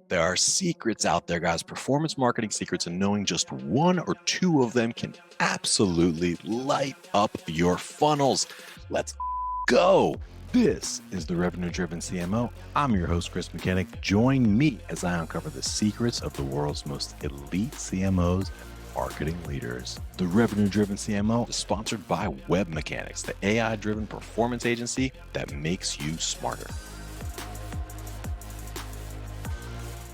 There are secrets out there, guys, performance marketing secrets, and knowing just one or two of them can absolutely light up your funnels. Let's go. This is the Revenue Driven CMO. I'm your host, Chris Mechanic. Join me as I uncover the secrets of the world's most elite CMOs and marketing leaders. The Revenue Driven CMO is sponsored by Web Mechanics, the AI driven performance agency that makes you smarter.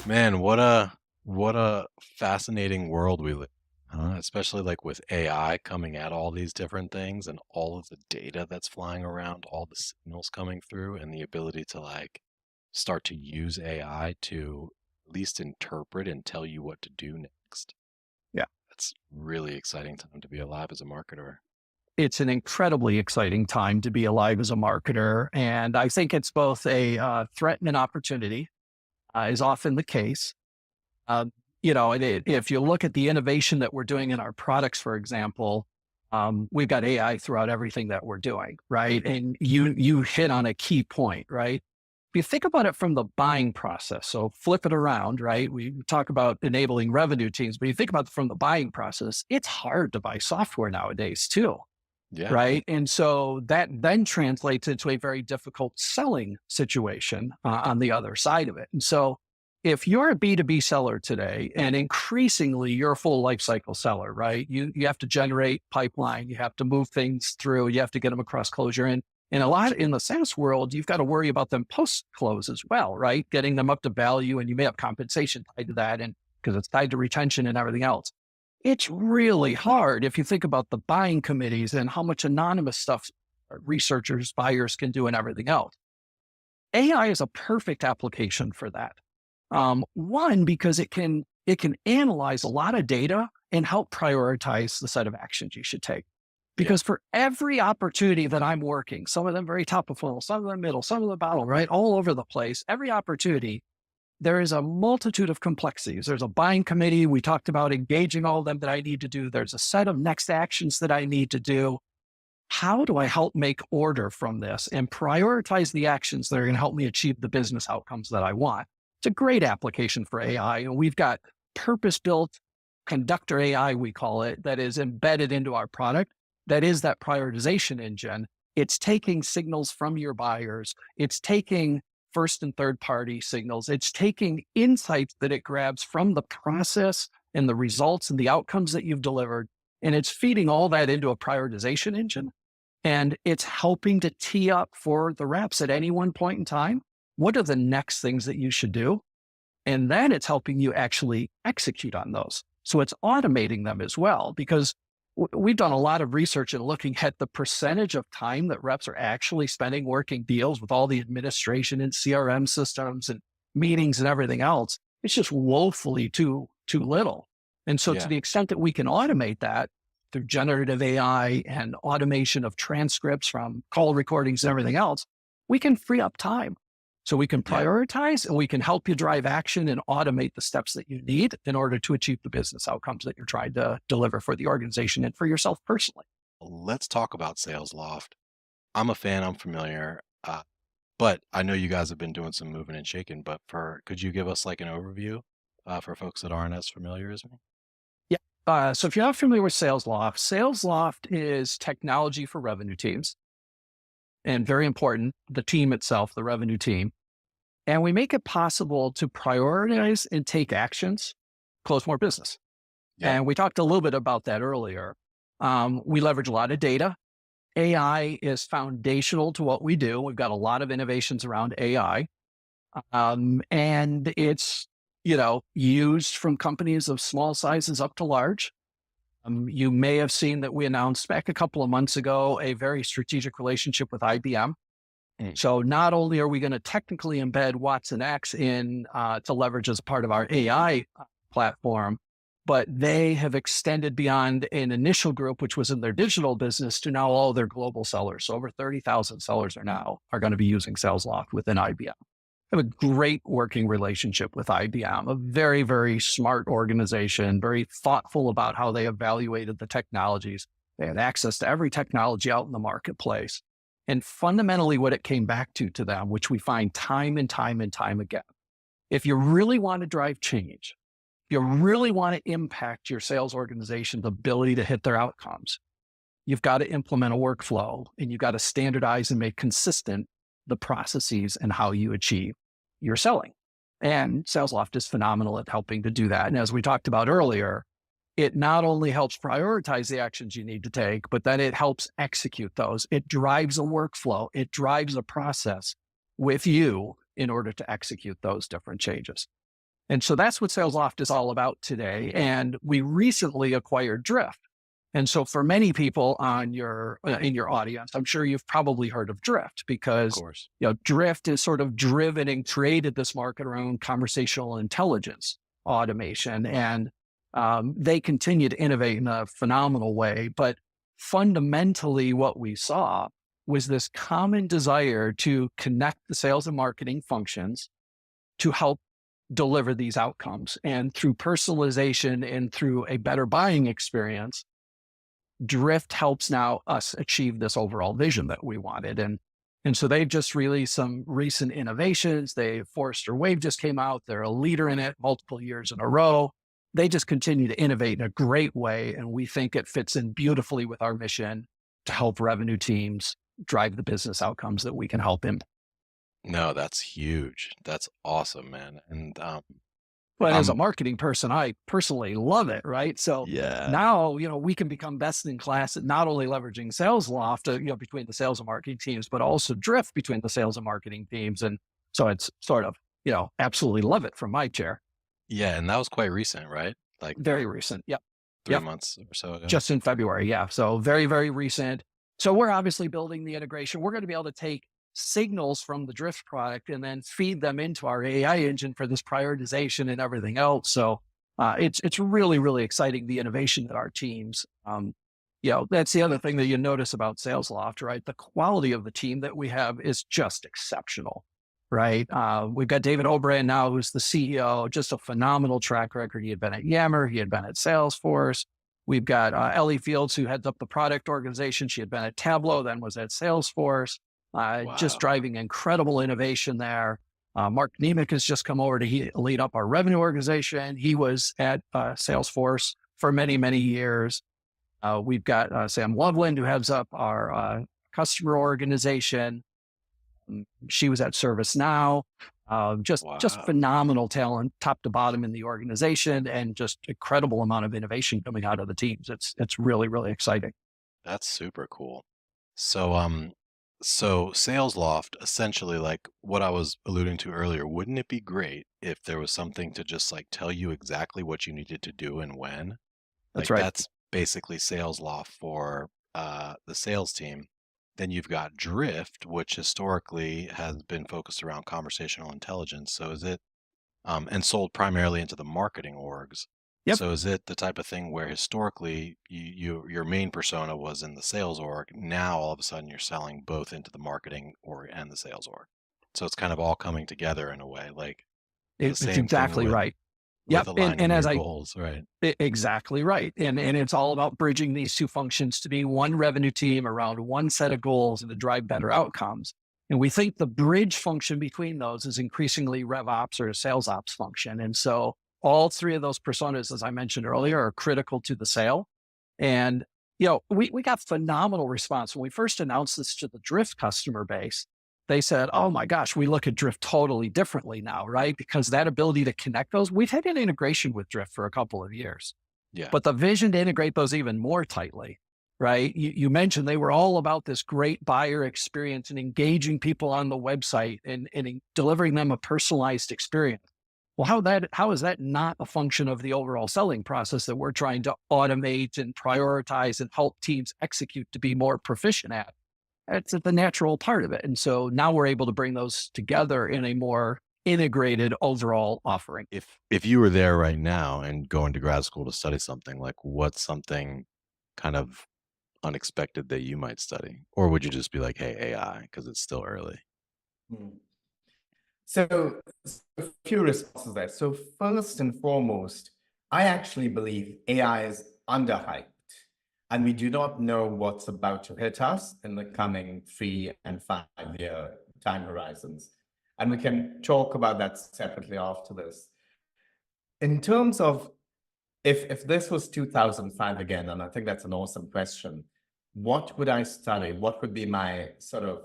Man, what a fascinating world we live in, huh? Especially like with AI coming at all these different things and all of the data that's flying around, all the signals coming through, and the ability to like start to use AI to at least interpret and tell you what to do next. Yeah. It's really exciting time to be alive as a marketer. It's an incredibly exciting time to be alive as a marketer. And I think it's both a threat and an opportunity, is often the case. Um, if you look at the innovation that we're doing in our products, for example, we've got AI throughout everything that we're doing, right? And you hit on a key point, right? If you think about it from the buying process, so flip it around, right? We talk about enabling revenue teams, but you think about it from the buying process, it's hard to buy software nowadays too, Yeah. right? And so that then translates into a very difficult selling situation on the other side of it. And so if you're a B2B seller today, and increasingly you're a full life cycle seller, right? You have to generate pipeline, you have to move things through, you have to get them across closure. And a lot in the SaaS world, you've got to worry about them post close as well, right? Getting them up to value, and you may have compensation tied to that, and because it's tied to retention and everything else. It's really hard if you think about the buying committees and how much anonymous stuff researchers, buyers can do and everything else. AI is a perfect application for that. One, because it can analyze a lot of data and help prioritize the set of actions you should take. Yeah. Because for every opportunity that I'm working, some of them very top of funnel, some of them middle, some of them bottom, right? All over the place, every opportunity, there is a multitude of complexities. There's a buying committee. We talked about engaging all of them that I need to do. There's a set of next actions that I need to do. How do I help make order from this and prioritize the actions that are going to help me achieve the business outcomes that I want? It's a great application for AI. And we've got purpose-built Conductor AI, we call it, that is embedded into our product. That is that prioritization engine. It's taking signals from your buyers. It's taking first and third party signals. It's taking insights that it grabs from the process and the results and the outcomes that you've delivered. And it's feeding all that into a prioritization engine. And it's helping to tee up for the reps at any one point in time. What are the next things that you should do? And then it's helping you actually execute on those. So it's automating them as well, because we've done a lot of research in looking at the percentage of time that reps are actually spending working deals with all the administration and CRM systems and meetings and everything else. It's just woefully too little. And so to Yeah. the extent that we can automate that through generative AI and automation of transcripts from call recordings and everything else, we can free up time. So we can Yeah. prioritize, and we can help you drive action and automate the steps that you need in order to achieve the business outcomes that you're trying to deliver for the organization and for yourself personally. Let's talk about Salesloft. I'm a fan, I'm familiar. But I know you guys have been doing some moving and shaking, but could you give us like an overview for folks that aren't as familiar as me? Yeah. So if you're not familiar with Salesloft, Salesloft is technology for revenue teams, and very important, the team itself, the revenue team. And we make it possible to prioritize and take actions, close more business. Yeah. And we talked a little bit about that earlier. We leverage a lot of data. AI is foundational to what we do. We've got a lot of innovations around AI. And it's, used from companies of small sizes up to large. You may have seen that we announced back a couple of months ago a very strategic relationship with IBM. Mm. So not only are we going to technically embed Watson X in to leverage as part of our AI platform, but they have extended beyond an initial group, which was in their digital business, to now all their global sellers. So over 30,000 sellers are going to be using Salesloft within IBM. I have a great working relationship with IBM, a very, very smart organization, very thoughtful about how they evaluated the technologies. They had access to every technology out in the marketplace. And fundamentally what it came back to them, which we find time and time and time again, if you really want to drive change, if you really want to impact your sales organization's ability to hit their outcomes, you've got to implement a workflow and you've got to standardize and make consistent the processes and how you achieve your selling. And Salesloft is phenomenal at helping to do that. And as we talked about earlier, it not only helps prioritize the actions you need to take, but then it helps execute those. It drives a workflow. It drives a process with you in order to execute those different changes. And so that's what Salesloft is all about today. And we recently acquired Drift. And so for many people on your in your audience, I'm sure you've probably heard of Drift Of because course. Drift is sort of driven and created this market around conversational intelligence automation. And they continue to innovate in a phenomenal way. But fundamentally, what we saw was this common desire to connect the sales and marketing functions to help deliver these outcomes. And through personalization and through a better buying experience, Drift helps now us achieve this overall vision that we wanted. And so they've just released some recent innovations. Forrester Wave just came out. They're a leader in it multiple years in a row. They just continue to innovate in a great way. And we think it fits in beautifully with our mission to help revenue teams drive the business outcomes that we can help in. No, that's huge. That's awesome, man. And But as a I'm marketing person, I personally love it, right? So yeah. now, we can become best in class at not only leveraging Salesloft, between the sales and marketing teams, but also Drift between the sales and marketing teams. And so it's sort of, absolutely love it from my chair. Yeah, and that was quite recent, right? Like Very recent. Yep. 3 Yep. months or so ago. Just in February. Yeah. So very, very recent. So we're obviously building the integration. We're going to be able to take signals from the Drift product and then feed them into our AI engine for this prioritization and everything else. So it's really, really exciting, the innovation that our teams, that's the other thing that you notice about Salesloft, right? The quality of the team that we have is just exceptional, right? We've got David O'Brien now, who's the CEO, just a phenomenal track record. He had been at Yammer, he had been at Salesforce. We've got Ellie Fields, who heads up the product organization. She had been at Tableau, then was at Salesforce, just Wow. driving incredible innovation there. Mark Nemec has just come over to lead up our revenue organization. He was at Salesforce for many, many years. We've got Sam Loveland, who heads up our customer organization. She was at ServiceNow. Just Wow. phenomenal talent, top to bottom in the organization, and just incredible amount of innovation coming out of the teams. It's really, really exciting. That's super cool. So Salesloft, essentially like what I was alluding to earlier, wouldn't it be great if there was something to just like tell you exactly what you needed to do and when? That's Like right. that's basically Salesloft for the sales team. Then you've got Drift, which historically has been focused around conversational intelligence. So is it and sold primarily into the marketing orgs. Yep. So is it the type of thing where historically your main persona was in the sales org, now all of a sudden you're selling both into the marketing org and the sales org. So it's kind of all coming together in a way, like the It's same thing exactly with right. with Yep. And aligning as your I goals, right? Exactly right. And it's all about bridging these two functions to be one revenue team around one set of goals and to drive better outcomes. And we think the bridge function between those is increasingly RevOps or a sales ops function. And so all three of those personas, as I mentioned earlier, are critical to the sale. And, we got phenomenal response. When we first announced this to the Drift customer base, they said, oh my gosh, we look at Drift totally differently now, right? Because that ability to connect those, we've had an integration with Drift for a couple of years, Yeah. but the vision to integrate those even more tightly, right? You mentioned they were all about this great buyer experience and engaging people on the website and delivering them a personalized experience. Well, how is that not a function of the overall selling process that we're trying to automate and prioritize and help teams execute to be more proficient at? It's the natural part of it. And so now we're able to bring those together in a more integrated overall offering. If you were there right now and going to grad school to study something, like what's something kind of unexpected that you might study? Or would you just be like, hey, AI, because it's still early? Mm. So, a few responses there. So, first and foremost, I actually believe AI is underhyped, and we do not know what's about to hit us in the coming 3 and 5 year time horizons. And we can talk about that separately after this. In terms of if this was 2005 again, and I think that's an awesome question, what would I study? What would be my sort of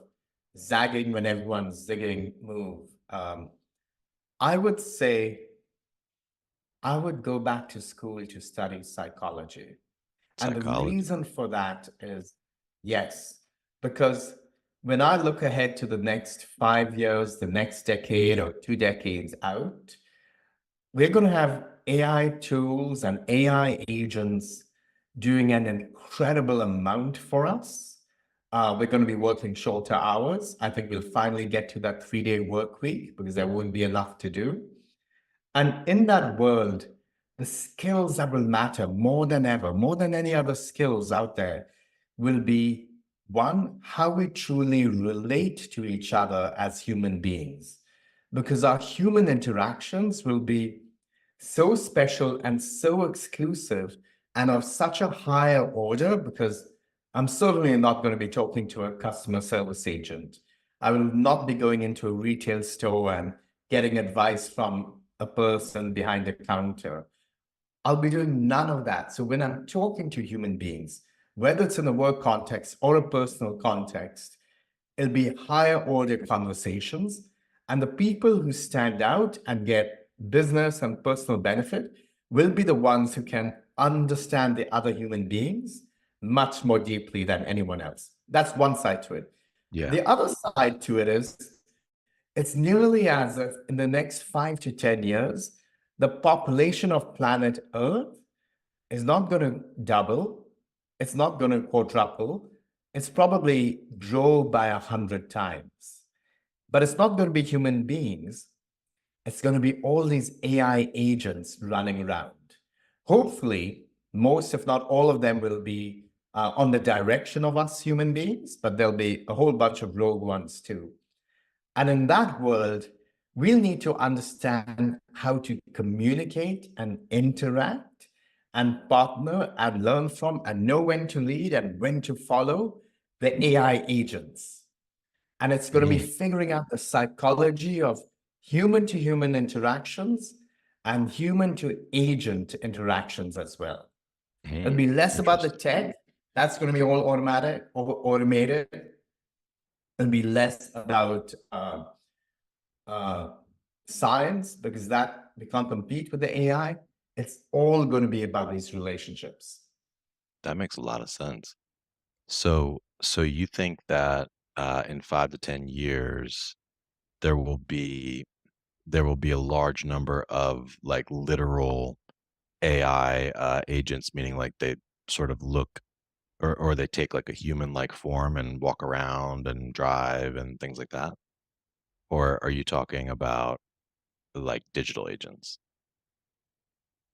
zagging when everyone's zigging move? I would say I would go back to school to study psychology. And the Psychology. reason for that is, yes, because when I look ahead to the next 5 years, the next decade, or 2 decades out, we're going to have AI tools and AI agents doing an incredible amount for us. We're going to be working shorter hours. I think we'll finally get to that 3-day work week because there won't be enough to do. And in that world, the skills that will matter more than ever, more than any other skills out there, will be one, how we truly relate to each other as human beings. Because our human interactions will be so special and so exclusive and of such a higher order, because I'm certainly not going to be talking to a customer service agent. I will not be going into a retail store and getting advice from a person behind the counter. I'll be doing none of that. So when I'm talking to human beings, whether it's in a work context or a personal context, it'll be higher order conversations. And the people who stand out and get business and personal benefit will be the ones who can understand the other human beings much more deeply than anyone else. That's one side to it. Yeah. The other side to it is it's nearly as if in the next 5 to 10 years, the population of planet Earth is not going to double. It's not going to quadruple. It's probably grow by 100 times. But it's not going to be human beings. It's going to be all these AI agents running around. Hopefully, most, if not all of them, will be on the direction of us human beings, but there'll be a whole bunch of rogue ones too. And in that world, we'll need to understand how to communicate and interact and partner and learn from and know when to lead and when to follow the AI agents. And it's going to be figuring out the psychology of human to human interactions and human to agent interactions as well. It'll be less about the tech. That's going to be all automatic or automated. It'll be less about science, because that we can't compete with the AI. It's all going to be about these relationships. That makes a lot of sense. So you think that in 5 to 10 years there will be a large number of like literal AI agents, meaning like they sort of look or they take like a human like form and walk around and drive and things like that? Or are you talking about like digital agents?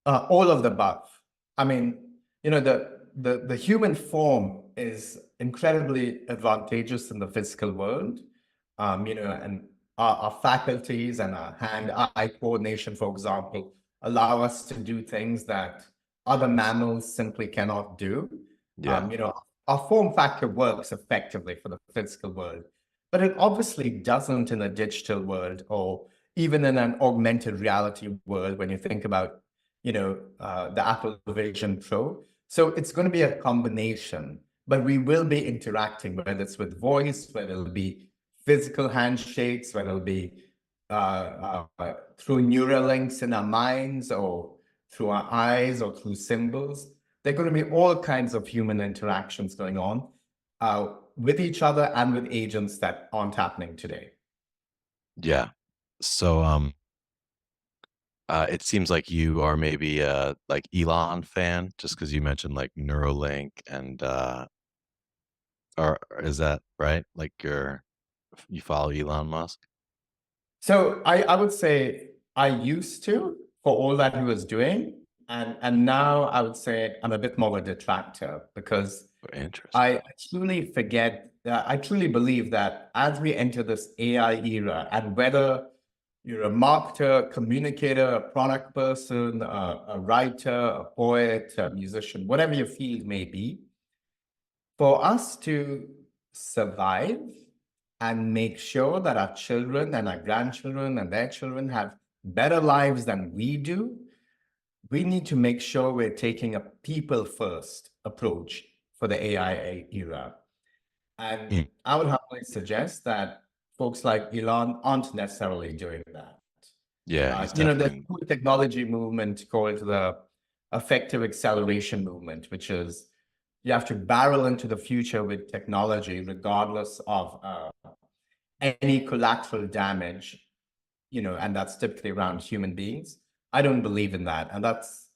All of the above. I mean, the human form is incredibly advantageous in the physical world. And our faculties and our hand-eye coordination, for example, allow us to do things that other mammals simply cannot do. Yeah. Our form factor works effectively for the physical world, but it obviously doesn't in a digital world or even in an augmented reality world when you think about the Apple Vision Pro. So it's going to be a combination, but we will be interacting, whether it's with voice, whether it'll be physical handshakes, whether it'll be through neural links in our minds or through our eyes or through symbols. There are going to be all kinds of human interactions going on with each other and with agents that aren't happening today. Yeah. So it seems like you are maybe a like Elon fan just because you mentioned like Neuralink and or is that right? Like you follow Elon Musk? So I would say I used to for all that he was doing. And now I would say I'm a bit more of a detractor because Interesting. I truly I truly believe that as we enter this AI era, and whether you're a marketer, communicator, a product person, a writer, a poet, a musician, whatever your field may be, for us to survive and make sure that our children and our grandchildren and their children have better lives than we do, we need to make sure we're taking a people first approach for the AI era. And Mm. I would happily suggest that folks like Elon aren't necessarily doing that. Yeah, he's There's definitely. a technology movement called the effective acceleration movement, which is you have to barrel into the future with technology, regardless of any collateral damage, and that's typically around human beings. I don't believe in that, and that's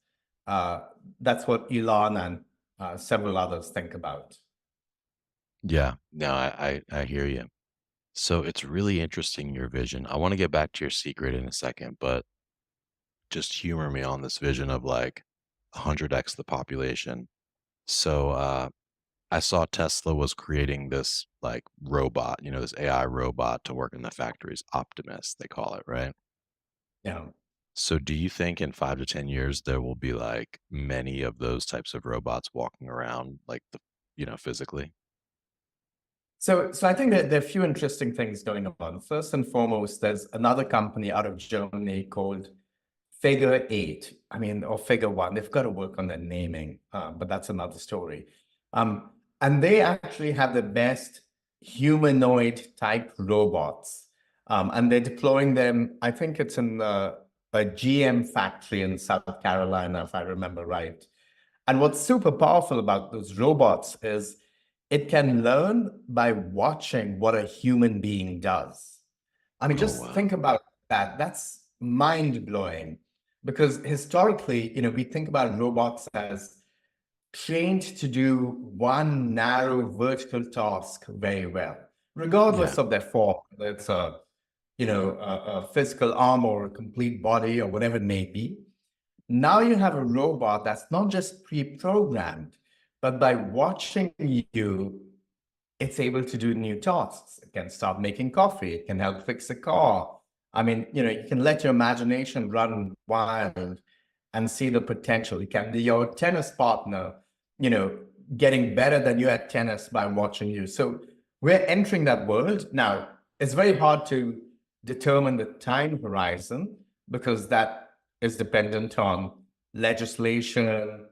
what Elon and several others think about. Yeah, no, I hear you. So it's really interesting, your vision. I want to get back to your secret in a second, but just humor me on this vision of like 100x the population. So I saw Tesla was creating this like robot, this AI robot to work in the factories, Optimus, they call it, right? Yeah. So do you think in 5 to 10 years there will be like many of those types of robots walking around like physically? So I think that there are a few interesting things going on. First and foremost, there's another company out of Germany called Figure Eight. I mean, or Figure One. They've got to work on their naming, but that's another story. And they actually have the best humanoid type robots. And they're deploying them, I think it's in a GM factory in South Carolina, if I remember right. And what's super powerful about those robots is it can learn by watching what a human being does. I mean, Oh just wow. think about that. That's mind blowing because historically, we think about robots as trained to do one narrow vertical task very well, Yeah. regardless of their form. Whether it's a physical arm or a complete body or whatever it may be. Now you have a robot that's not just pre-programmed, but by watching you, it's able to do new tasks. It can start making coffee. It can help fix a car. I mean, you can let your imagination run wild and see the potential. It can be your tennis partner, you know, getting better than you at tennis by watching you. So we're entering that world. Now, it's very hard to determine the time horizon because that is dependent on legislation,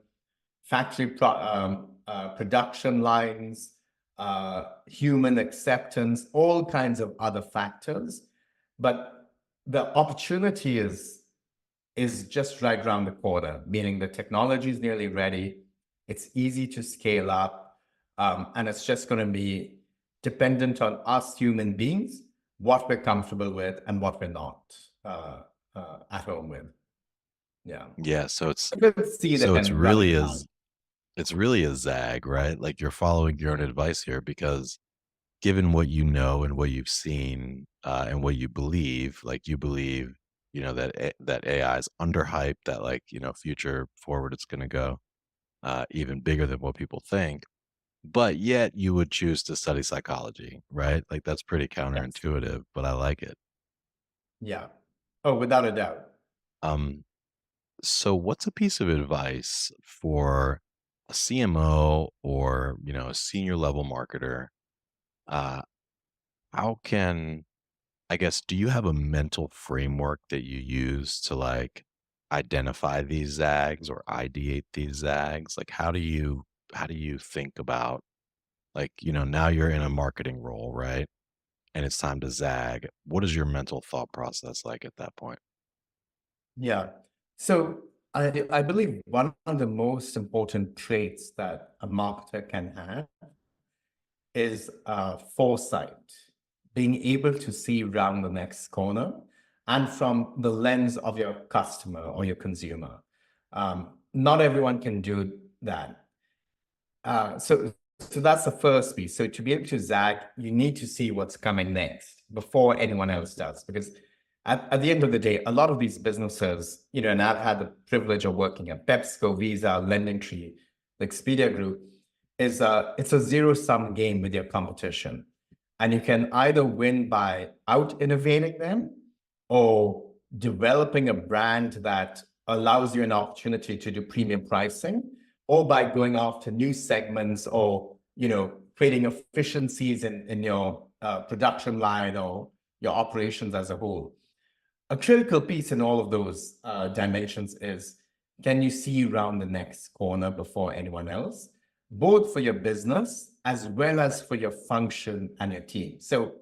production lines, human acceptance, all kinds of other factors. But the opportunity is just right around the corner, meaning the technology is nearly ready. It's easy to scale up, and it's just going to be dependent on us human beings, what we're comfortable with and what we're not at home with. Yeah. Yeah. So it's Let's see so it's them running really around. is it's really a zag, right? Like you're following your own advice here because given what you know and what you've seen and what you believe, like you believe, that AI is underhyped, that like, future forward it's going to go even bigger than what people think. But yet you would choose to study psychology, right? Like that's pretty Yes. counterintuitive, but I like it. Yeah. Oh, without a doubt. Um, so what's a piece of advice for a CMO or, a senior level marketer? Uh, how can I guess, do you have a mental framework that you use to like identify these zags or ideate these zags? Like how do you think about like, now you're in a marketing role, right? And it's time to zag. What is your mental thought process like at that point? Yeah. So I believe one of the most important traits that a marketer can have is foresight, being able to see around the next corner and from the lens of your customer or your consumer. Not everyone can do that. So that's the first piece. So to be able to zag, you need to see what's coming next before anyone else does. Because at the end of the day, a lot of these businesses, and I've had the privilege of working at PepsiCo, Visa, LendingTree, the Expedia Group, it's a zero-sum game with your competition. And you can either win by out innovating them or developing a brand that allows you an opportunity to do premium pricing or by going after new segments or creating efficiencies in your production line or your operations as a whole. A critical piece in all of those dimensions is, can you see around the next corner before anyone else, both for your business as well as for your function and your team? So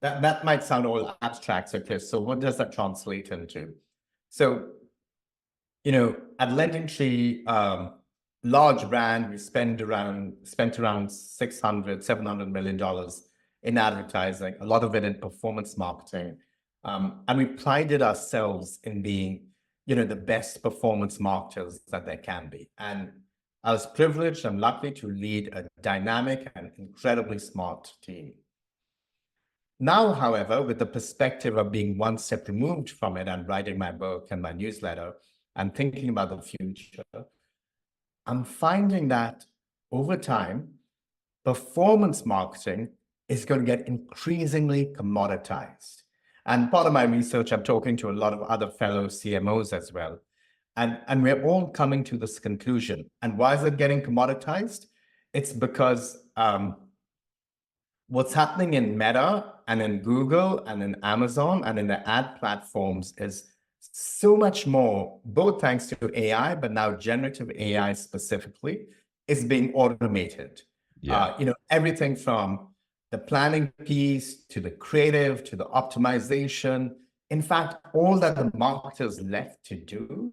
that might sound all abstract, so Chris, so what does that translate into? So, at LendingTree, large brand, we spent around $600-700 million in advertising, a lot of it in performance marketing. And we prided ourselves in being, the best performance marketers that there can be. And I was privileged and lucky to lead a dynamic and incredibly smart team. Now, however, with the perspective of being one step removed from it and writing my book and my newsletter and thinking about the future, I'm finding that over time, performance marketing is going to get increasingly commoditized. And part of my research, I'm talking to a lot of other fellow CMOs as well. And we're all coming to this conclusion. And why is it getting commoditized? It's because what's happening in Meta and in Google and in Amazon and in the ad platforms is so much more, both thanks to AI, but now generative AI specifically, is being automated. Yeah. Everything from the planning piece to the creative to the optimization. In fact, all that the marketers left to do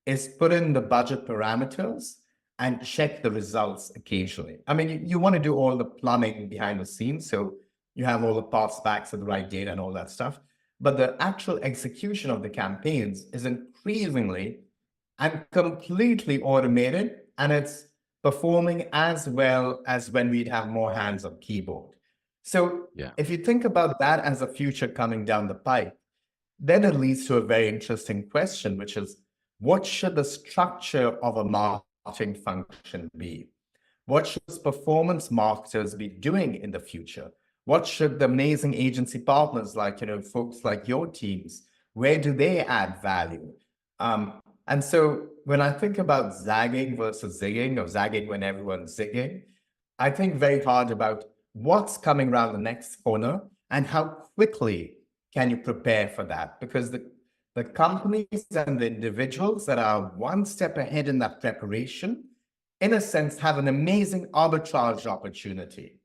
is put in the budget parameters and check the results occasionally. I mean, you want to do all the plumbing behind the scenes, so you have all the parts backs of the right data and all that stuff. But the actual execution of the campaigns is increasingly and completely automated, and it's performing as well as when we'd have more hands on keyboard. So if you think about that as a future coming down the pipe, then it leads to a very interesting question, which is, what should the structure of a marketing function be? What should performance marketers be doing in the future? What should the amazing agency partners like, folks like your teams, where do they add value? And so when I think about zagging versus zigging, or zagging when everyone's zigging, I think very hard about what's coming around the next corner and how quickly can you prepare for that? Because the companies and the individuals that are one step ahead in that preparation, in a sense, have an amazing arbitrage opportunity,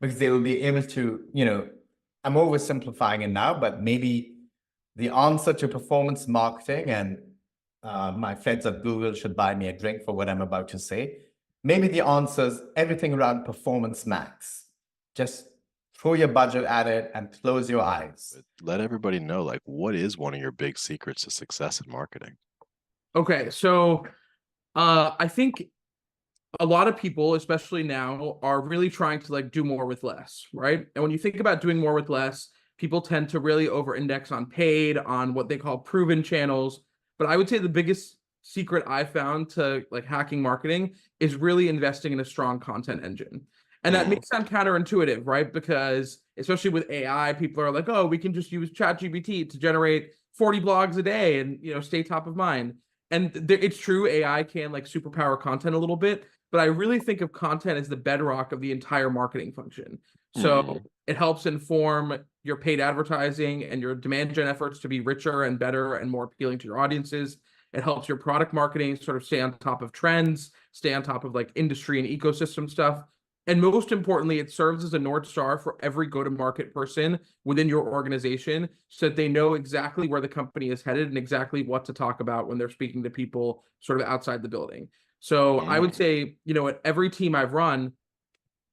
because they will be able to, I'm oversimplifying it now, but maybe the answer to performance marketing, and my friends at Google should buy me a drink for what I'm about to say. Maybe the answer is everything around performance max. Just throw your budget at it and close your eyes. Let everybody know, like, what is one of your big secrets to success in marketing? Okay, so I think a lot of people, especially now, are really trying to do more with less, right? And when you think about doing more with less, people tend to really over-index on paid, on what they call proven channels. But I would say the biggest secret I found to hacking marketing is really investing in a strong content engine. And that may sound counterintuitive, right? Because especially with AI, people are like, oh, we can just use ChatGPT to generate 40 blogs a day and stay top of mind. And it's true, AI can superpower content a little bit, but I really think of content as the bedrock of the entire marketing function. So it helps inform your paid advertising and your demand gen efforts to be richer and better and more appealing to your audiences. It helps your product marketing sort of stay on top of trends, stay on top of industry and ecosystem stuff. And most importantly, it serves as a North Star for every go-to-market person within your organization, so that they know exactly where the company is headed and exactly what to talk about when they're speaking to people sort of outside the building. So I would say, at every team I've run,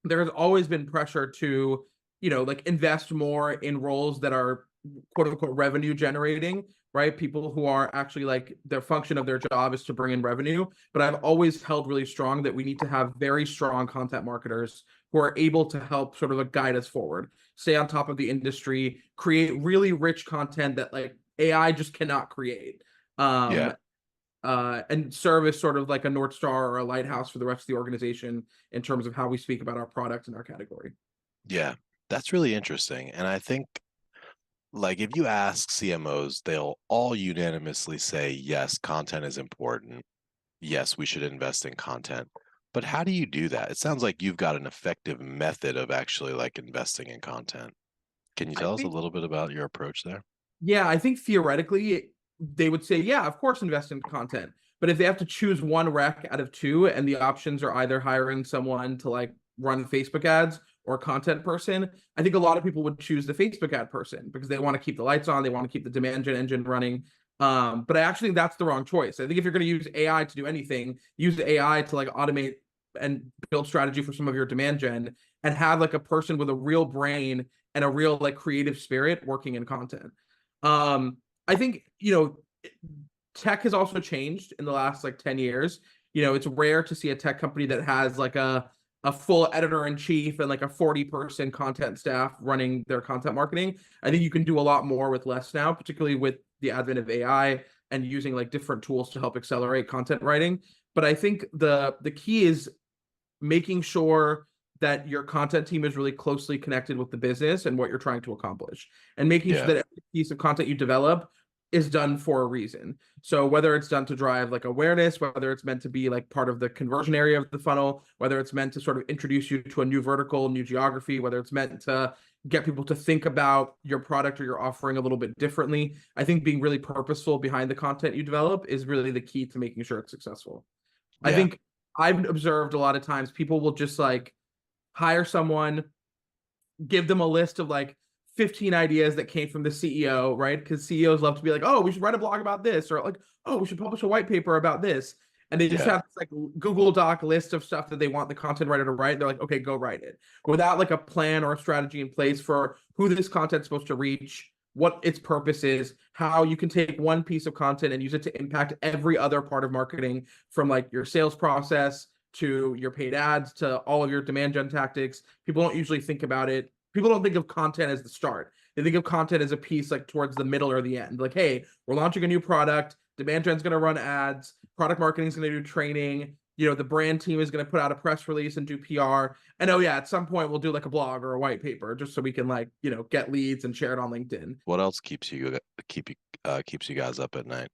there has always been pressure to, invest more in roles that are quote unquote revenue generating, right? People who are actually their function of their job is to bring in revenue. But I've always held really strong that we need to have very strong content marketers who are able to help sort of guide us forward, stay on top of the industry, create really rich content that AI just cannot create. And serve as sort of a North Star or a lighthouse for the rest of the organization in terms of how we speak about our product and our category. Yeah, that's really interesting. And I think if you ask CMOs, they'll all unanimously say, yes, content is important. Yes, we should invest in content. But how do you do that? It sounds like you've got an effective method of actually like investing in content. Can you I tell us a think, little bit about your approach there? yeah, I think theoretically they would say, yeah, of course, invest in content. But if they have to choose one rec out of two, and the options are either hiring someone to like run Facebook ads or a content person, I think a lot of people would choose the Facebook ad person because they want to keep the lights on, they want to keep the demand gen engine running. But I actually think that's the wrong choice. I think if you're going to use AI to do anything, use AI to like automate and build strategy for some of your demand gen, and have like a person with a real brain and a real like creative spirit working in content. I think, tech has also changed in the last like 10 years. It's rare to see a tech company that has like a full editor in chief and like a 40-person content staff running their content marketing. I think you can do a lot more with less now, particularly with the advent of AI and using like different tools to help accelerate content writing. But I think the key is making sure that your content team is really closely connected with the business and what you're trying to accomplish, and making sure Yeah. that every piece of content you develop is done for a reason. So whether it's done to drive like awareness, whether it's meant to be like part of the conversion area of the funnel, whether it's meant to sort of introduce you to a new vertical, new geography, whether it's meant to get people to think about your product or your offering a little bit differently, I think being really purposeful behind the content you develop is really the key to making sure it's successful. I Yeah. think I've observed a lot of times people will just like hire someone, give them a list of like 15 ideas that came from the CEO, right? Because CEOs love to be like, oh, we should write a blog about this, or like, oh, we should publish a white paper about this. And they just Yeah. have this like Google Doc list of stuff that they want the content writer to write. They're like, okay, go write it, without like a plan or a strategy in place for who this content's supposed to reach, what its purpose is, how you can take one piece of content and use it to impact every other part of marketing, from like your sales process to your paid ads to all of your demand gen tactics. People don't usually think about it. People don't think of content as the start. They think of content as a piece like towards the middle or the end. Like, hey, we're launching a new product. Demand gen's going to run ads. Product marketing is going to do training. The brand team is going to put out a press release and do PR. And oh yeah, at some point we'll do like a blog or a white paper just so we can like, get leads and share it on LinkedIn. What else keeps you guys up at night?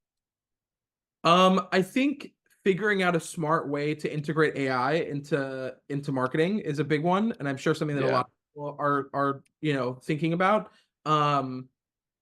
I think figuring out a smart way to integrate AI into marketing is a big one, and I'm sure something that a Yeah. lot of people are thinking about.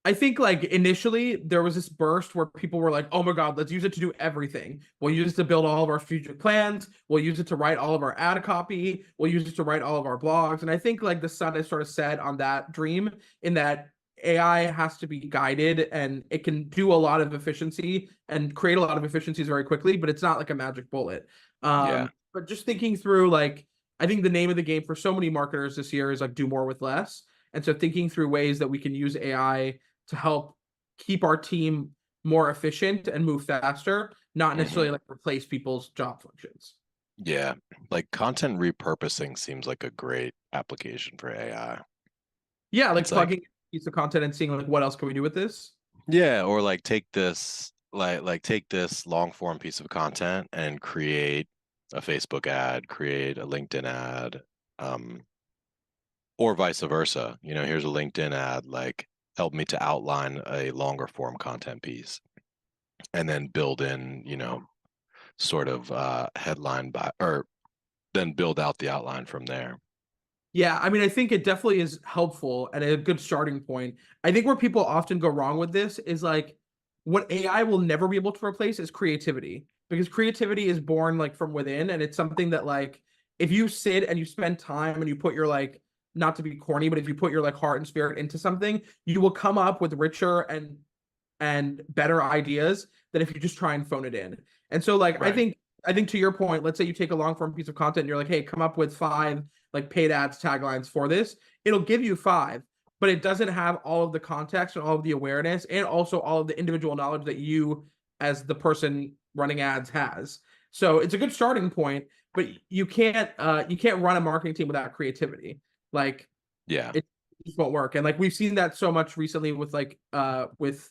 I think like initially there was this burst where people were like, "Oh my God, let's use it to do everything. We'll use it to build all of our future plans. We'll use it to write all of our ad copy. We'll use it to write all of our blogs." And I think like the sun is sort of set on that dream, in that AI has to be guided, and it can do a lot of efficiency and create a lot of efficiencies very quickly, but it's not like a magic bullet. Yeah. But just thinking through, like, I think the name of the game for so many marketers this year is like do more with less. And so thinking through ways that we can use AI to help keep our team more efficient and move faster, not necessarily Mhm. like replace people's job functions. Yeah. Like content repurposing seems like a great application for AI. Yeah, like It's like, plugging a piece of content and seeing like what else can we do with this. yeah, or like take this take this long form piece of content and create a Facebook ad, create a LinkedIn ad, um, or vice versa. Here's a LinkedIn ad, like help me to outline a longer form content piece, and then build in, sort of headline by, or then build out the outline from there. Yeah, I mean, I think it definitely is helpful and a good starting point. I think where people often go wrong with this is like what AI will never be able to replace is creativity, because creativity is born like from within, and it's something that like if you sit and you spend time and you put your like, not to be corny, but if you put your like heart and spirit into something, you will come up with richer and better ideas than if you just try and phone it in. And so like Right. I think to your point, let's say you take a long form piece of content and you're like, hey, come up with 5 like paid ads taglines for this. It'll give you 5, but it doesn't have all of the context and all of the awareness and also all of the individual knowledge that you as the person running ads has. So it's a good starting point, but you can't run a marketing team without creativity. Like Yeah. it just won't work. And like we've seen that so much recently with like with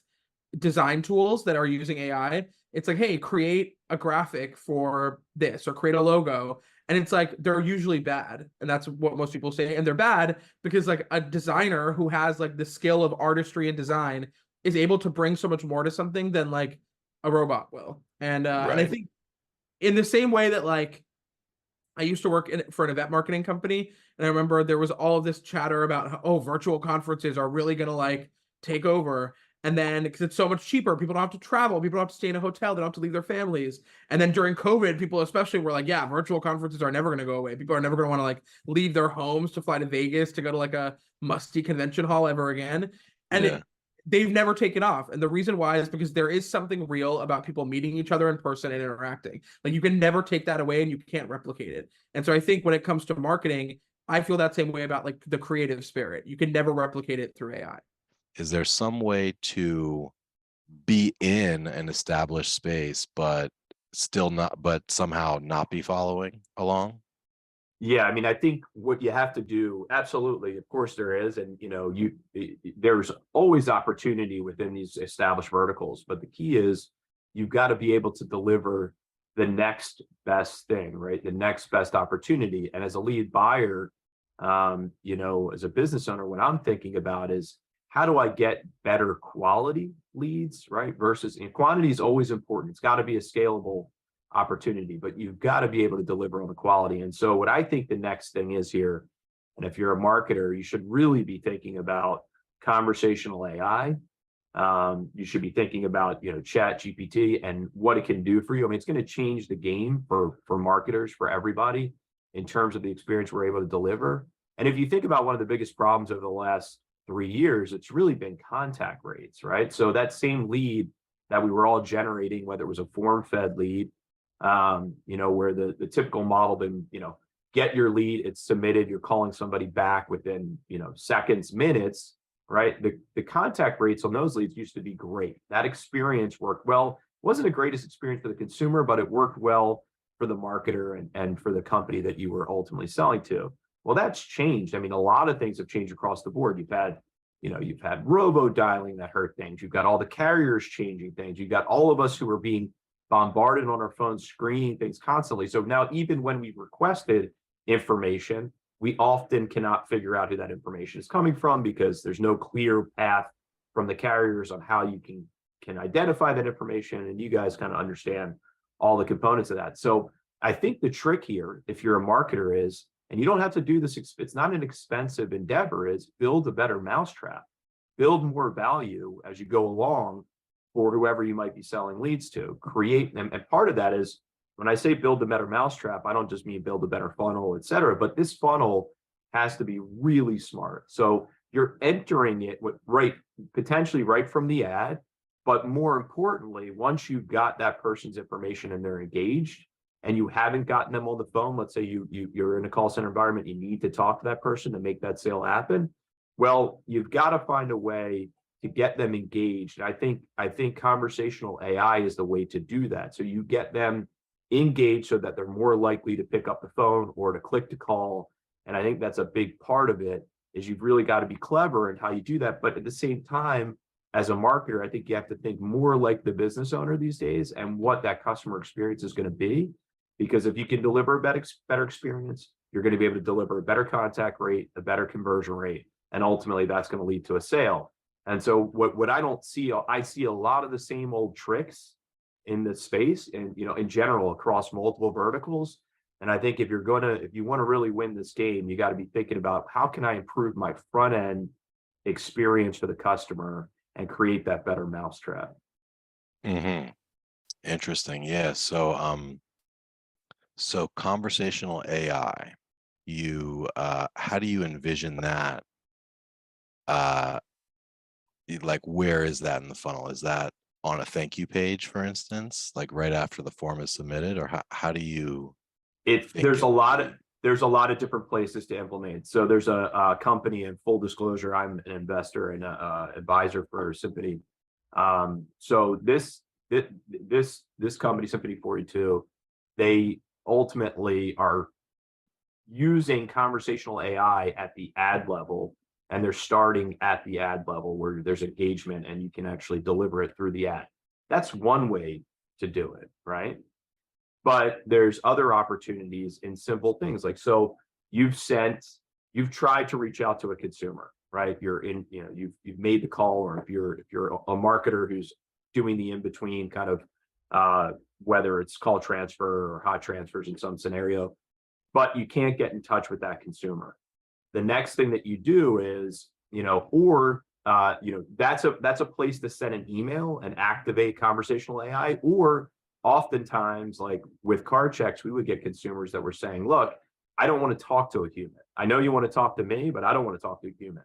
design tools that are using AI. It's like, hey, create a graphic for this or create a logo. And it's like they're usually bad. And that's what most people say. And they're bad because like a designer who has like the skill of artistry and design is able to bring so much more to something than like a robot will. And I Right. think in the same way that like I used to work for an event marketing company, and I remember there was all of this chatter about how, oh, virtual conferences are really gonna like take over. And then because it's so much cheaper, people don't have to travel, people don't have to stay in a hotel, they don't have to leave their families. And then during COVID, people especially were like, yeah, virtual conferences are never gonna go away. People are never gonna want to like leave their homes to fly to Vegas to go to like a musty convention hall ever again. And Yeah. they've never taken off. And the reason why is because there is something real about people meeting each other in person and interacting. Like you can never take that away and you can't replicate it. And so I think when it comes to marketing, I feel that same way about like the creative spirit. You can never replicate it through AI. Is there some way to be in an established space, but somehow not be following along? Yeah, I mean, I think what you have to do, absolutely, of course there is, and there's always opportunity within these established verticals, but the key is you've got to be able to deliver the next best thing, right? The next best opportunity. And as a lead buyer, as a business owner, what I'm thinking about is how do I get better quality leads, right? Versus, and quantity is always important. It's got to be a scalable opportunity, but you've got to be able to deliver on the quality. And so what I think the next thing is here, and if you're a marketer, you should really be thinking about conversational AI. You should be thinking about, Chat GPT and what it can do for you. I mean, it's going to change the game for marketers, for everybody, in terms of the experience we're able to deliver. And if you think about one of the biggest problems over the last 3 years, it's really been contact rates, right? So that same lead that we were all generating, whether it was a form-fed lead, where the typical model then, get your lead, it's submitted, you're calling somebody back within, seconds, minutes, right? The contact rates on those leads used to be great. That experience worked well. It wasn't the greatest experience for the consumer, but it worked well for the marketer and for the company that you were ultimately selling to. Well, that's changed. I mean, a lot of things have changed across the board. You've had robo dialing that hurt things. You've got all the carriers changing things. You've got all of us who are being bombarded on our phones, screening things constantly. So now, even when we requested information, we often cannot figure out who that information is coming from because there's no clear path from the carriers on how you can identify that information. And you guys kind of understand all the components of that. So I think the trick here, if you're a marketer, is, and you don't have to do this, it's not an expensive endeavor, is build a better mousetrap, build more value as you go along for whoever you might be selling leads to. Create, and part of that is, when I say build a better mousetrap, I don't just mean build a better funnel, et cetera, but this funnel has to be really smart. So you're entering it with potentially right from the ad, but more importantly, once you've got that person's information and they're engaged, and you haven't gotten them on the phone, let's say you're in a call center environment, you need to talk to that person to make that sale happen. Well, you've got to find a way to get them engaged. I think conversational AI is the way to do that. So you get them engaged so that they're more likely to pick up the phone or to click to call. And I think that's a big part of it, is you've really got to be clever in how you do that. But at the same time, as a marketer, I think you have to think more like the business owner these days and what that customer experience is going to be. Because if you can deliver a better experience, you're going to be able to deliver a better contact rate, a better conversion rate, and ultimately that's going to lead to a sale. And so what I don't see, I see a lot of the same old tricks in the space and, in general across multiple verticals. And I think if you want to really win this game, you got to be thinking about, how can I improve my front end experience for the customer and create that better mousetrap? Mm-hmm. Interesting. Yeah. So conversational AI, how do you envision that? Like, where is that in the funnel? Is that on a thank you page, for instance, like right after the form is submitted, or how do you There's a lot of different places to implement. So there's a company, in full disclosure, I'm an investor and advisor for Symphony. So this company, Symphony 42, they ultimately are using conversational AI at the ad level, and they're starting at the ad level where there's engagement and you can actually deliver it through the ad. That's one way to do it, right? But there's other opportunities in simple things like, so you've tried to reach out to a consumer, right? You've made the call, or if you're a marketer who's doing the in-between kind of, whether it's call transfer or hot transfers in some scenario, but you can't get in touch with that consumer. The next thing that you do is, that's a place to send an email and activate conversational AI. Or oftentimes, like with card checks, we would get consumers that were saying, look, I don't want to talk to a human. I know you want to talk to me, but I don't want to talk to a human.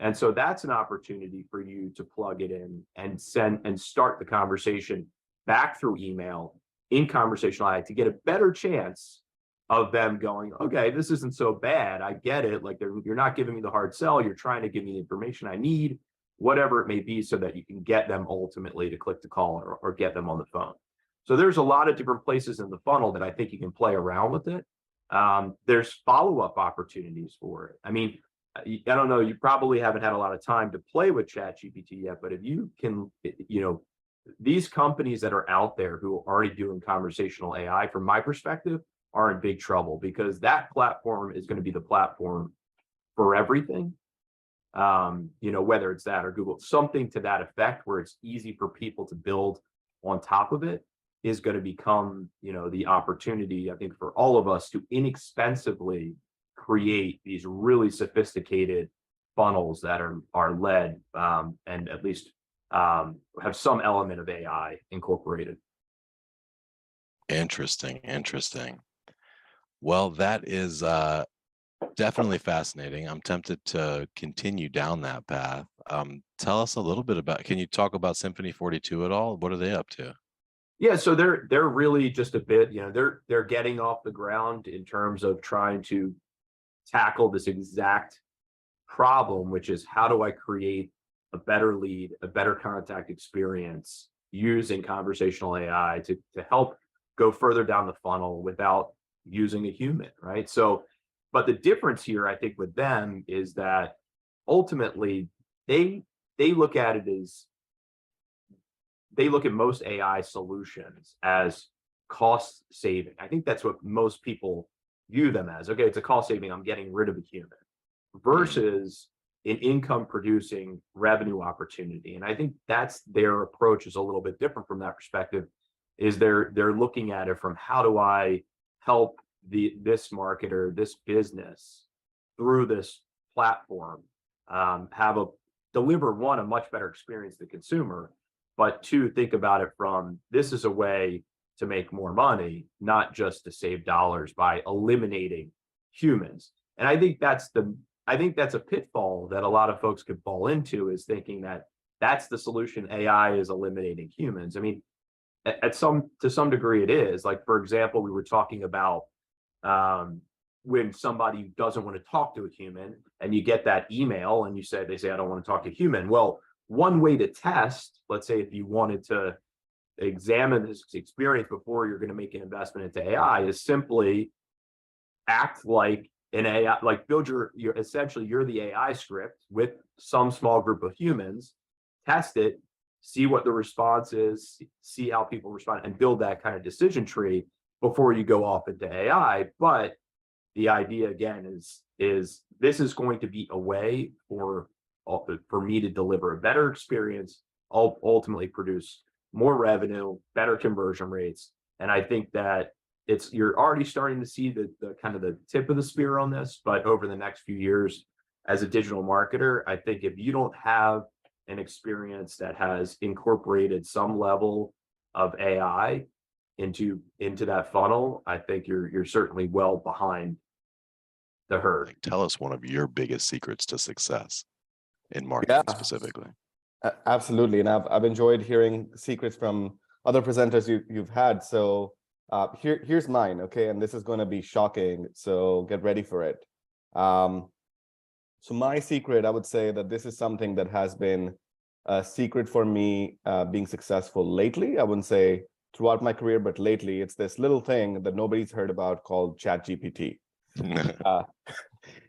And so that's an opportunity for you to plug it in and send and start the conversation back through email in conversational AI to get a better chance of them going, okay, this isn't so bad. I get it. Like you're not giving me the hard sell. You're trying to give me the information I need, whatever it may be, so that you can get them ultimately to click the call or get them on the phone. So there's a lot of different places in the funnel that I think you can play around with it. There's follow-up opportunities for it. I mean, I don't know, you probably haven't had a lot of time to play with ChatGPT yet, but if you can, these companies that are out there who are already doing conversational AI, from my perspective, are in big trouble, because that platform is going to be the platform for everything. Whether it's that or Google, something to that effect, where it's easy for people to build on top of it, is going to become, the opportunity, I think, for all of us to inexpensively create these really sophisticated funnels that are led and at least have some element of AI incorporated. Interesting. Well, that is definitely fascinating. I'm tempted to continue down that path. Tell us a little bit about, can you talk about Symphony 42 at all? What are they up to? Yeah, so they're really just a bit, they're getting off the ground in terms of trying to tackle this exact problem, which is, how do I create a better lead, a better contact experience using conversational AI to help go further down the funnel without using a human, right? So, but the difference here, I think, with them is that ultimately they look at it as, they look at most AI solutions as cost saving. I think that's what most people view them as. Okay, it's a cost saving, I'm getting rid of a human, versus an income producing revenue opportunity. And I think that's their approach is a little bit different from that perspective, is they're looking at it from, how do I help this marketer, this business, through this platform, deliver, one, a much better experience to the consumer, but two, think about it from, this is a way to make more money, not just to save dollars by eliminating humans. And I think that's a pitfall that a lot of folks could fall into, is thinking that that's the solution, AI is eliminating humans. I mean, to some degree it is. Like, for example, we were talking about when somebody doesn't want to talk to a human, and you get that email and they say, I don't want to talk to a human. Well, one way to test, let's say, if you wanted to examine this experience before you're going to make an investment into AI, is simply act like an AI, like build your essentially, you're the AI script with some small group of humans, test it, see what the response is, see how people respond, and build that kind of decision tree before you go off into AI. But the idea, again, is this is going to be a way for me to deliver a better experience, ultimately produce more revenue, better conversion rates. And I think that you're already starting to see the kind of the tip of the spear on this, but over the next few years, as a digital marketer, I think if you don't have an experience that has incorporated some level of AI into that funnel, I think you're certainly well behind the herd. Like, tell us one of your biggest secrets to success in marketing specifically. Absolutely. And I've enjoyed hearing secrets from other presenters you've had. So here's mine, okay? And this is going to be shocking, so get ready for it. So my secret, I would say that this is something that has been a secret for me being successful lately. I wouldn't say throughout my career, but lately, it's this little thing that nobody's heard about called ChatGPT.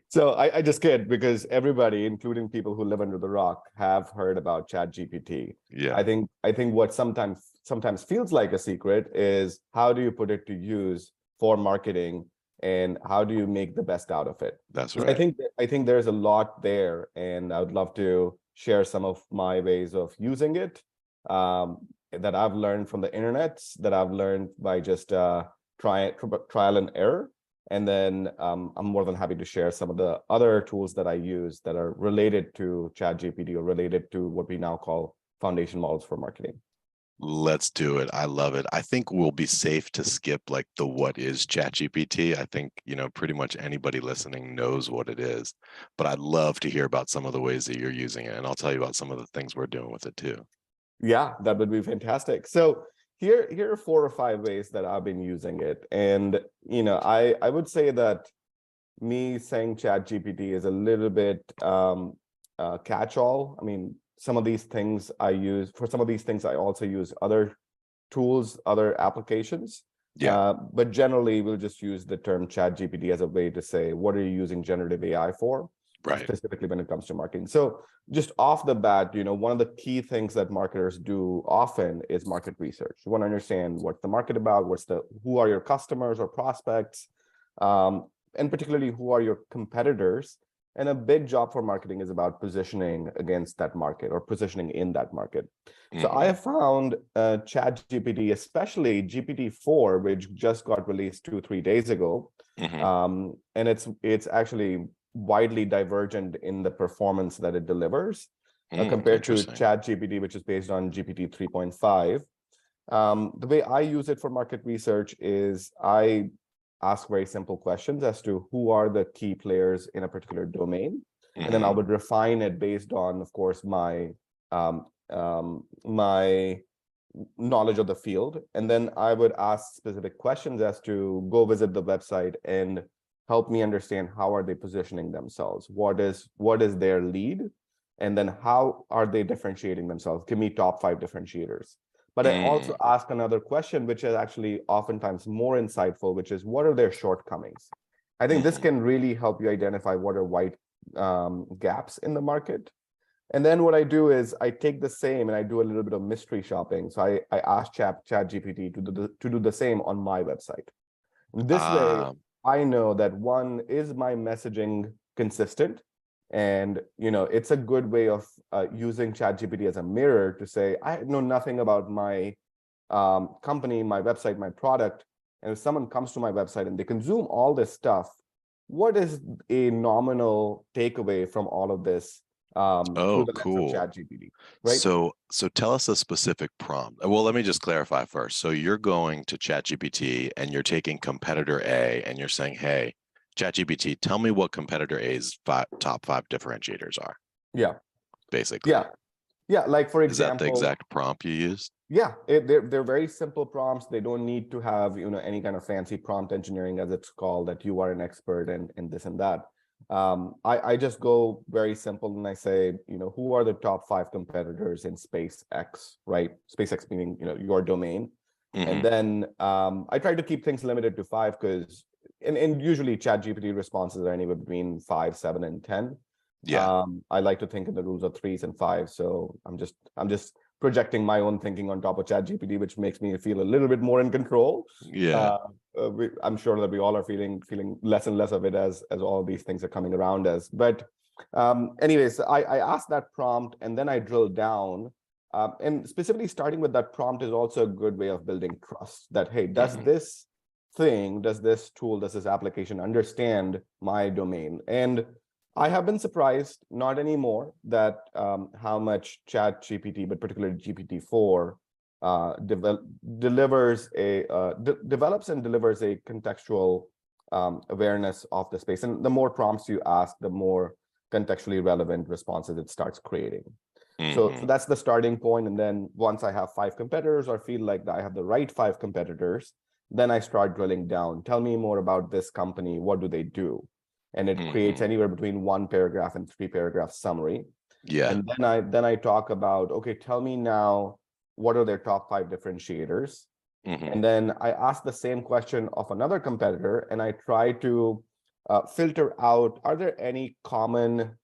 So I just kid, because everybody, including people who live under the rock, have heard about ChatGPT. Yeah. I think what sometimes feels like a secret is, how do you put it to use for marketing, and how do you make the best out of it? That's So right. I think there's a lot there, and I would love to share some of my ways of using it that I've learned from the internet, that I've learned by just trial and error. And then I'm more than happy to share some of the other tools that I use that are related to ChatGPT or related to what we now call foundation models for marketing. Let's do it. I love it. I think we'll be safe to skip like the what is ChatGPT. I think, pretty much anybody listening knows what it is, but I'd love to hear about some of the ways that you're using it. And I'll tell you about some of the things we're doing with it too. Yeah, that would be fantastic. So here are 4 or 5 ways that I've been using it. And, I would say that me saying ChatGPT is a little bit catch-all. I mean, some of these things I use, for some of these things, I also use other tools, other applications. Yeah. But generally, we'll just use the term ChatGPT as a way to say, what are you using generative AI for? Right. Specifically when it comes to marketing. So just off the bat, one of the key things that marketers do often is market research. You want to understand what's the market about, who are your customers or prospects, and particularly who are your competitors. And a big job for marketing is about positioning against that market or positioning in that market. So I have found ChatGPT, especially GPT-4, which just got released 2-3 days ago, and it's actually widely divergent in the performance that it delivers compared to ChatGPT, which is based on GPT 3.5. The way I use it for market research is I ask very simple questions as to who are the key players in a particular domain. And then I would refine it based on, of course, my my knowledge of the field. And then I would ask specific questions as to go visit the website and help me understand how are they positioning themselves, what is their lead, and then how are they differentiating themselves. Give me top 5 differentiators. But I also ask another question, which is actually oftentimes more insightful, which is what are their shortcomings? I think this can really help you identify what are white gaps in the market. And then what I do is I take the same and I do a little bit of mystery shopping. So I ask ChatGPT to do the same on my website. This way, I know that one, is my messaging consistent? And, it's a good way of using ChatGPT as a mirror to say, I know nothing about my company, my website, my product. And if someone comes to my website and they consume all this stuff, what is a nominal takeaway from all of this through the lens of ChatGPT? Right? So tell us a specific prompt. Well, let me just clarify first. So you're going to ChatGPT and you're taking competitor A and you're saying, hey, ChatGPT, tell me what competitor A's top 5 differentiators are. Yeah. Basically. Yeah. Like, for example, is that the exact prompt you used? Yeah, they're very simple prompts. They don't need to have any kind of fancy prompt engineering, as it's called, that you are an expert in this and that. I just go very simple and I say, who are the top 5 competitors in space X, right? Space X meaning, your domain. And then I try to keep things limited to 5 because, and usually ChatGPT responses are anywhere between 5, 7, and 10. Yeah. I like to think in the rules of 3s and 5s. So I'm just projecting my own thinking on top of ChatGPT, which makes me feel a little bit more in control. Yeah. I'm sure that we all are feeling less and less of it as all these things are coming around us. But anyways, I asked that prompt and then I drill down. And specifically starting with that prompt is also a good way of building trust that, hey, does this thing, does this tool, does this application understand my domain? And I have been surprised, not anymore, that how much ChatGPT, but particularly GPT-4, develops and delivers a contextual awareness of the space. And the more prompts you ask, the more contextually relevant responses it starts creating. So that's the starting point. And then once I have 5 competitors or feel like I have the right 5 competitors, then I start drilling down. Tell me more about this company. What do they do? And it creates anywhere between 1 paragraph and 3 paragraph summary. Yeah. And then I talk about, okay, tell me now, what are their top 5 differentiators? And then I ask the same question of another competitor, and I try to filter out, are there any common,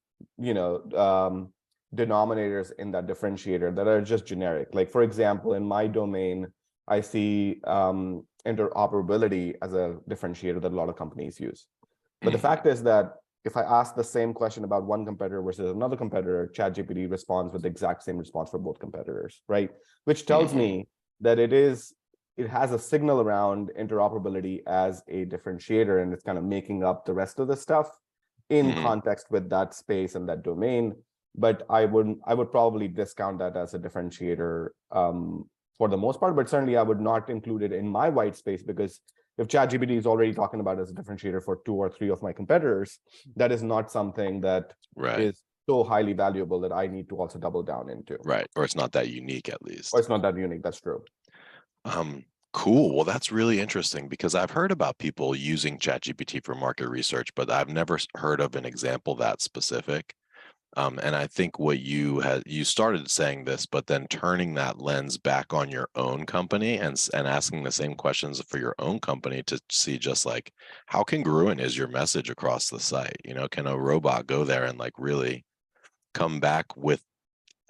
denominators in that differentiator that are just generic? Like, for example, in my domain, I see interoperability as a differentiator that a lot of companies use. But the fact is that if I ask the same question about one competitor versus another competitor, ChatGPT responds with the exact same response for both competitors, right? Which tells me that it is it has a signal around interoperability as a differentiator, and it's kind of making up the rest of the stuff in context with that space and that domain. But I would probably discount that as a differentiator for the most part, but certainly I would not include it in my white space, because if ChatGPT is already talking about it as a differentiator for 2 or 3 of my competitors, that is not something that is so highly valuable that I need to also double down into. Right. Or it's not that unique, at least. Or it's not that unique. That's true. Cool. Well, that's really interesting, because I've heard about people using ChatGPT for market research, but I've never heard of an example that specific. And I think what you started saying this, but then turning that lens back on your own company and asking the same questions for your own company to see just like how congruent is your message across the site? You know, can a robot go there and like really come back with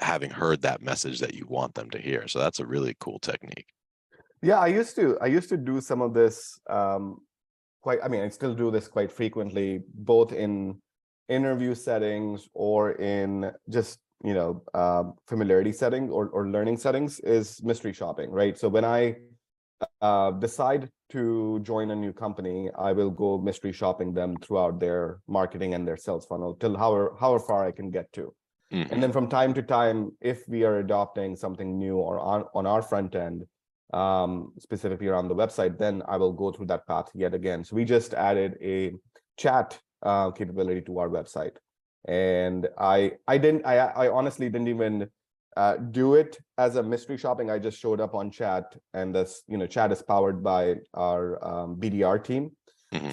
having heard that message that you want them to hear? So that's a really cool technique. Yeah, I used to do some of this I still do this quite frequently, both in interview settings or in just familiarity settings or learning settings, is mystery shopping, right? So when I decide to join a new company, I will go mystery shopping them throughout their marketing and their sales funnel till however far I can get to. And then from time to time, if we are adopting something new or on our front end, specifically around the website, then I will go through that path yet again. So we just added a chat capability to our website, and I honestly didn't even do it as a mystery shopping. I just showed up on chat, and this chat is powered by our BDR team.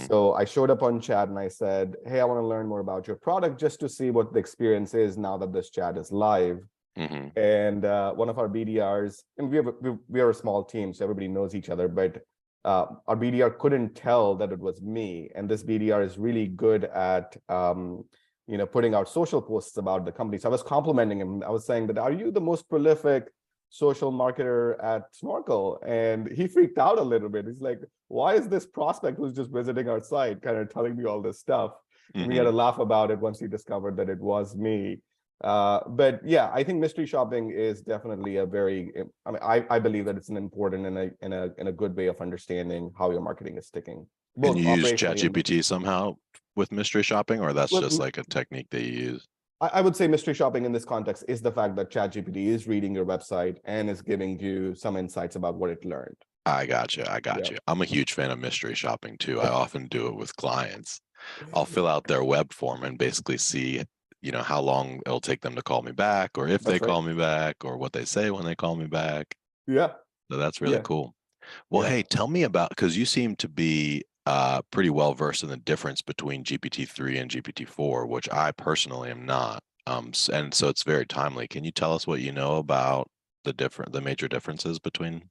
So I showed up on chat and I said, hey, I want to learn more about your product, just to see what the experience is now that this chat is live. And one of our BDRs, and we are a small team, so everybody knows each other, but our BDR couldn't tell that it was me. And this BDR is really good at putting out social posts about the company. So I was complimenting him. I was saying that, are you the most prolific social marketer at Snorkel? And he freaked out a little bit. He's like, why is this prospect who's just visiting our site kind of telling me all this stuff? And we had a laugh about it once he discovered that it was me. But yeah, I think mystery shopping is definitely I believe that it's an important and a good way of understanding how your marketing is sticking. Can you use ChatGPT somehow with mystery shopping, or that's just like a technique that you use? I would say mystery shopping in this context is the fact that ChatGPT is reading your website and is giving you some insights about what it learned. I got you. I'm a huge fan of mystery shopping too. I often do it with clients. I'll fill out their web form and basically see, how long it'll take them to call me back, or if they call me back, or what they say when they call me back. Yeah. So that's really cool. Well, hey, tell me about, because you seem to be pretty well versed in the difference between GPT-3 and GPT-4, which I personally am not. And so it's very timely. Can you tell us what you know about the major differences between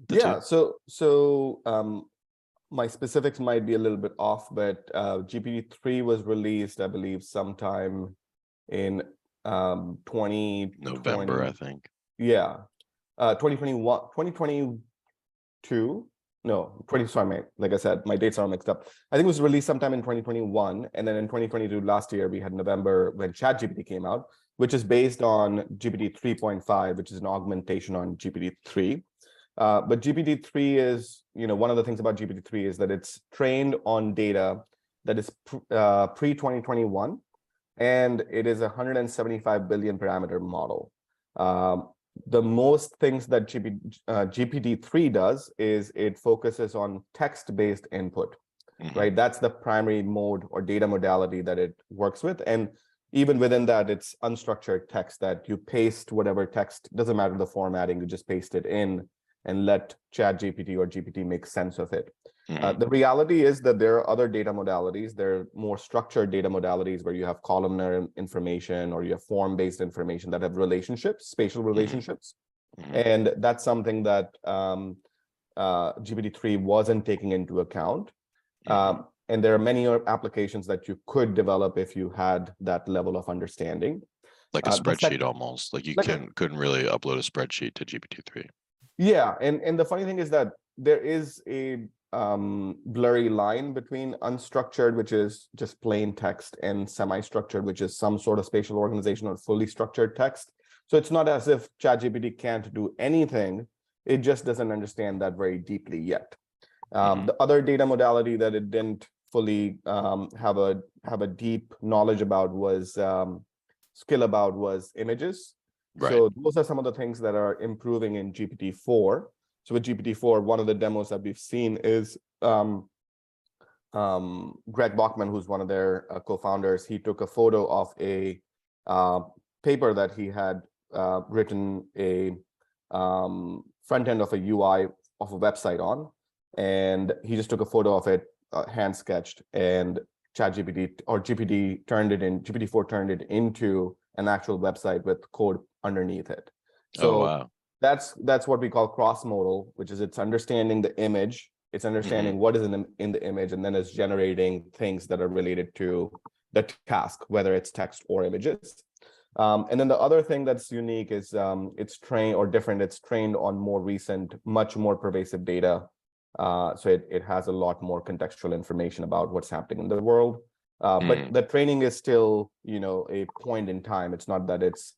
the two? So my specifics might be a little bit off, but GPT-3 was released, I believe, sometime in 2020. November, I think. Yeah. 2021, 2022. No, like I said, my dates are mixed up. I think it was released sometime in 2021. And then in 2022, last year, we had November when ChatGPT came out, which is based on GPT 3.5, which is an augmentation on GPT 3. But GPT 3 is, one of the things about GPT 3 is that it's trained on data that is pre-2021, and it is a 175 billion parameter model. The most things that GPT-3 does is it focuses on text-based input, right? That's the primary mode or data modality that it works with. And even within that, it's unstructured text that you paste whatever text, doesn't matter the formatting, you just paste it in and let ChatGPT or GPT make sense of it. The reality is that there are other data modalities. There are more structured data modalities where you have columnar information or you have form-based information that have relationships, spatial relationships. And that's something that GPT-3 wasn't taking into account. And there are many applications that you could develop if you had that level of understanding. Like a spreadsheet almost, like you couldn't really upload a spreadsheet to GPT-3. Yeah, and the funny thing is that there is a blurry line between unstructured, which is just plain text, and semi-structured, which is some sort of spatial organization or fully structured text. So it's not as if ChatGPT can't do anything, It just doesn't understand that very deeply yet. Mhm. The other data modality that it didn't fully have a deep knowledge about was skill about was images. Right. So those are some of the things that are improving in GPT-4. So with GPT-4, one of the demos that we've seen is Greg Bachman, who's one of their co-founders. He took a photo of a paper that he had written a front end of a UI of a website on, and he just took a photo of it, hand sketched, and GPT-4 turned it into an actual website with code underneath it. So Oh, wow. that's what we call cross-modal, which is it's understanding the image, it's understanding what is in the image, and then it's generating things that are related to the task, whether it's text or images. And then the other thing that's unique is it's trained or different. It's trained on more recent, much more pervasive data. So it has a lot more contextual information about what's happening in the world. But the training is still, a point in time. It's not that it's,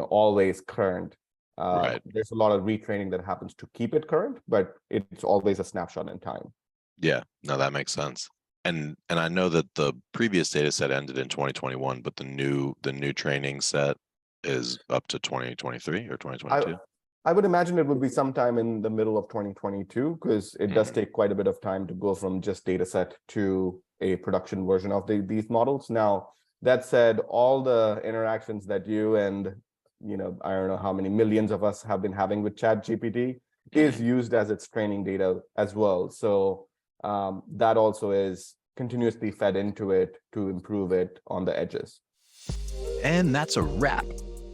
always current. Right. There's a lot of retraining that happens to keep it current, but it's always a snapshot in time. Yeah, no, that makes sense. And I know that the previous data set ended in 2021, but the new training set is up to 2023 or 2022. I would imagine it would be sometime in the middle of 2022, because it does take quite a bit of time to go from just data set to a production version of these models. Now, that said, all the interactions that you and I don't know how many millions of us have been having with ChatGPT is used as its training data as well. So that also is continuously fed into it to improve it on the edges. And that's a wrap.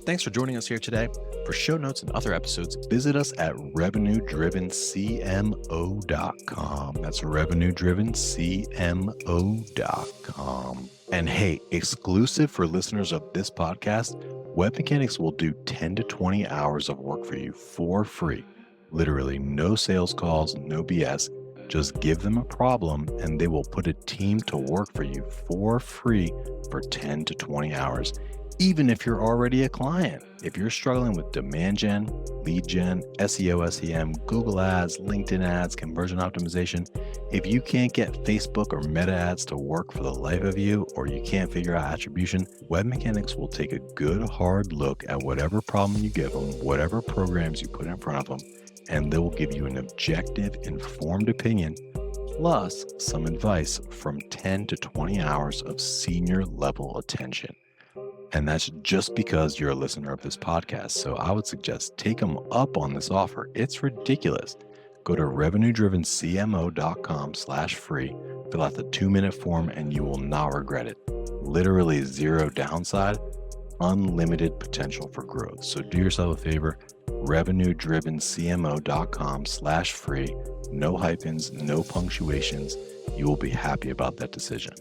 Thanks for joining us here today. For show notes and other episodes, visit us at revenue-driven-cmo.com. That's revenue-driven-cmo.com. And hey, exclusive for listeners of this podcast, Web Mechanics will do 10 to 20 hours of work for you for free. Literally no sales calls, no BS. Just give them a problem and they will put a team to work for you for free for 10 to 20 hours. Even if you're already a client. If you're struggling with demand gen, lead gen, SEO, SEM, Google ads, LinkedIn ads, conversion optimization, if you can't get Facebook or Meta ads to work for the life of you, or you can't figure out attribution, Web Mechanics will take a good hard look at whatever problem you give them, whatever programs you put in front of them, and they will give you an objective, informed opinion, plus some advice from 10 to 20 hours of senior level attention. And that's just because you're a listener of this podcast. So I would suggest take them up on this offer. It's ridiculous. Go to revenue-drivencmo.com/free, fill out the 2-minute form, and you will not regret it. Literally zero downside, unlimited potential for growth. So do yourself a favor, revenue-drivencmo.com/free, no hyphens, no punctuations. You will be happy about that decision.